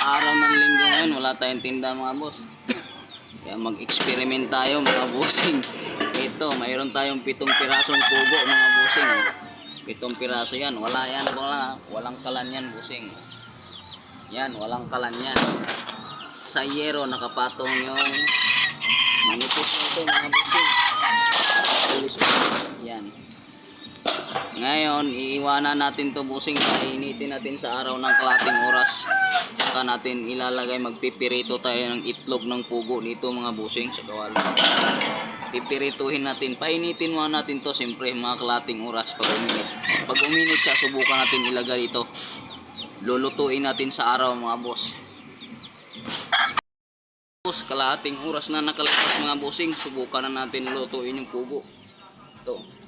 Araw ng linggo ngayon, wala tayong tinda mga boss. Kaya mag-experiment tayo mga bossing. Ito, mayroon tayong 7 pirasong pugo mga bossing. 7 piraso yan. Wala yan, walang kalan yan bossing. Yan, walang kalan yan. Sa yero nakapatong yung manipis na ito mga bossing. Yan. Ngayon, iiwanan natin to bossing, painitin natin sa araw ng kalating oras. Saka natin ilalagay, magpipirito tayo ng itlog ng pugo dito mga bossing sa kawali. Pipirituhin natin, painitin muna natin to siyempre mga kalating oras pag uminit. Pag uminit siya, subukan natin ilagay dito. Lulutuin natin sa araw mga boss. Kalating oras na nakalipas mga bossing, subukan na natin lutuin yung pugo. Ito.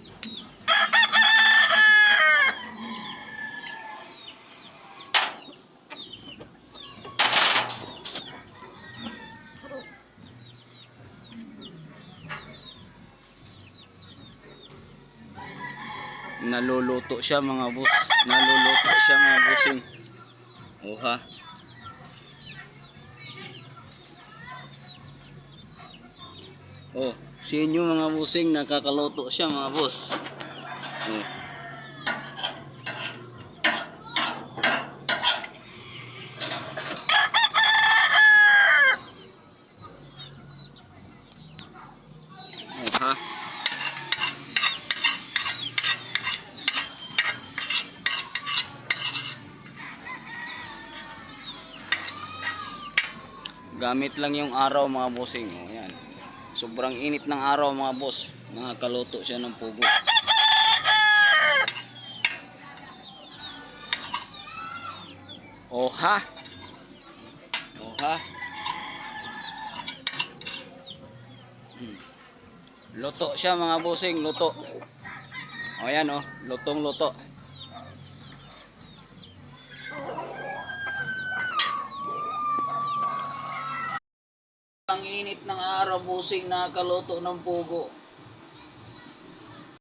Naluluto siya mga boss. Naluluto siya mga bossing. Oha. Oh, see nyo mga bossing, nakakaluto siya mga boss. Oh. Oha. Gamit lang yung araw mga bossing. Oh, yan. Sobrang init ng araw mga boss. Nakakaluto siya ng pugo. Oha. Oha. Luto siya mga bossing, luto. O yan oh, lutong luto. Ang init ng araw bossing, nakakaluto ng pugo.